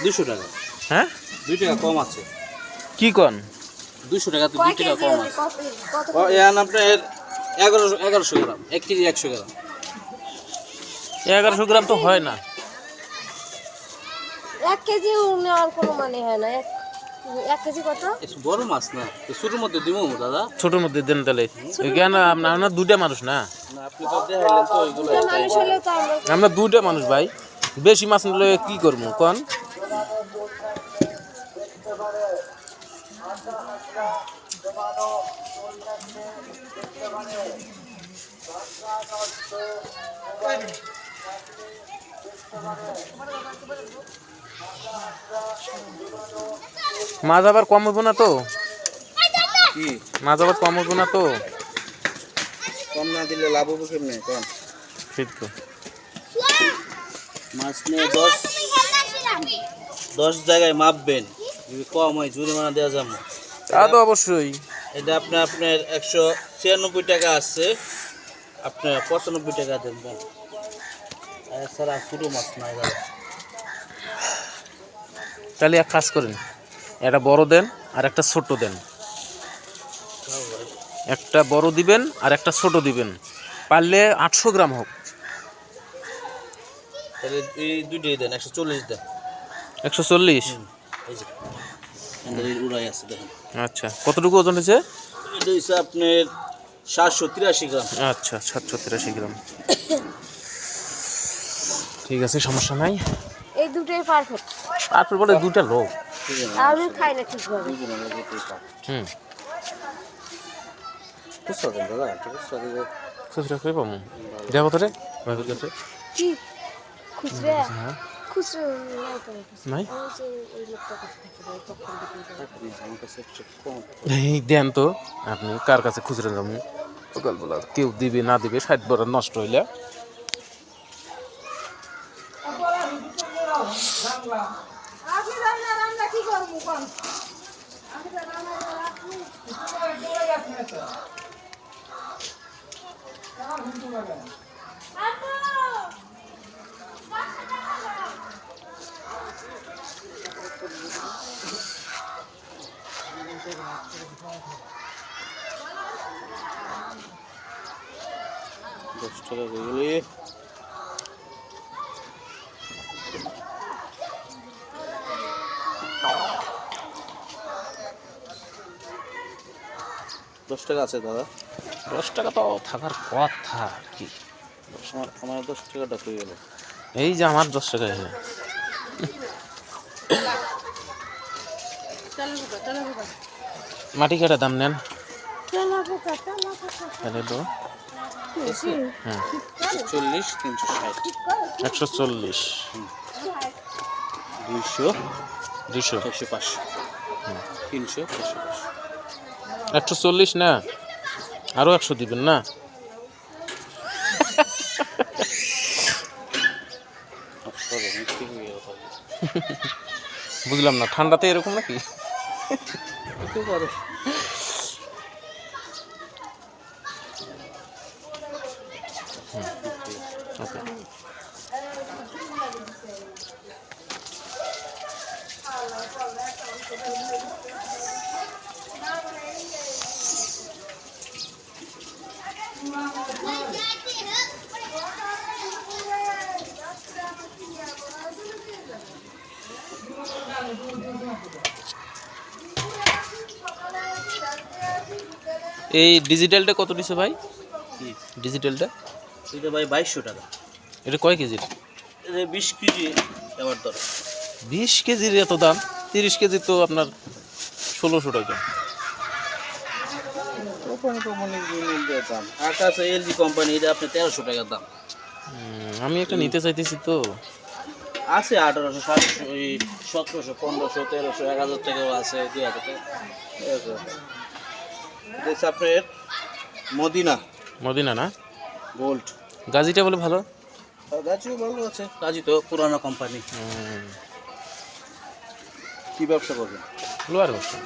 200 টাকা। হ্যাঁ 2 টাকা কম আছে। কি কোন 200 টাকা তো 2 টাকা কম আছে। ও এখান আপনার 1100 গ্রাম, 1 কেজি 100 গ্রাম। 1100 গ্রাম তো হয় না। 1 কেজি নেওয়ার কোনো মানে হয় না। 1 কেজি কত? একটু বড় মাছ না, তো ছোটোর মধ্যে দিমু দাদা। ছোটোর মধ্যে দেন তাহলে। কেন আমরা দুইটা মানুষ না, না আপনি তো দেখাইলেন তো ওইগুলো। মানুষ হলে তো আমরা দুইটা মানুষ ভাই, বেশি মাছ নিলে কি করবো কোন? মাছ আবার কম হইব না তো? কি মাছ আবার কম হইব না তো? কম না দিলে লাভ হবে কেমনে কোন? ঠিক তো। মাছ নিয়ে 10 জায়গায় মাপবেন, যদি কম হয় জরিমানা দেওয়া যাবে। তা তো অবশ্যই। এটা আপনার 196 টাকা আছে, আপনার 95 টাকা দেন। এছাড়া ছোটো মাছ নাই দাদা। তাহলে এক কাজ করেন, একটা বড় দেন আর একটা ছোট দেন। একটা বড় দিবেন আর একটা ছোট দিবেন, পারলে 800 গ্রাম হোক। তাহলে এই দুইটাই দেন, 140 দেন। 140? এই যে এখানে উড়াই আছে দেখেন। আচ্ছা, কতটুকু ওজন হয়েছে? এটা হচ্ছে আপনার 783 গ্রাম। আচ্ছা, 783 গ্রাম। ঠিক আছে, সমস্যা নাই। এই দুটোই পারফেক্ট। তারপর বলে দুটা লোক। আমি খাই না ঠিকভাবে। হুম, খুচরা দেন দাদা, খুচরা দিলে খুচরা করে পাবো। দেবো তো রে ভাবির কাছে। কি খুচরা? হ্যাঁ, খুচরা নাই ওই লোকটার কাছে থাকে, তখন দিতে আমার কাছে একটু কম। এই দেন তো, আপনি কার কাছে খুচরা যাবো? সকালবেলা কেউ দিবে না দিবে, 60 বড় নষ্ট হইলে। আপনি রান্না রান্না কি করবো কোন? আমি তো রান্না রাখবো। দশ টাকা হয়ে গেলে দশ টাকা আছে দাদা। 10 টাকা তো থাকার কথা আর কি। আমার 10 টাকাটা হয়ে গেল। এই যে আমার 10 টাকা এখানে। মাটি কাটা দাম নেন তাহলে তো। হ্যাঁ, 40, 360, 140, 200, 200, 400, 500, 300, 400, 500। 140 না, আরো 100 দিবেন না? বুঝলাম না, ঠান্ডাতে এরকম নাকি? ওকে। এই ডিজিটালটা কত দিছে ভাই? ডিজিটালটা এটা ভাই 2200 টাকা। এটা কয় কেজির? এটা 20 কেজি এবার ধর। 20 কেজির এত দাম? 30 কেজি তো আপনার 1600 টাকা। দাম আটা আছে এলজি কোম্পানি, এটা আপনার 1300 টাকা দাম। আমি একটা নিতে চাইতেছি তো। আছে 1800, 700, 1700, 1500, 1300, 1000 টাকাও আছে, 2000 টাকা। এটা হচ্ছে আপনার মদিনা মদিনা না? গোল্ড। গাজিটা বলে ভালো। গাজিও ভালো আছে, গাজি তো পুরানো কোম্পানি। কি ব্যবসা করবেন? লোয়ার ব্যবসা।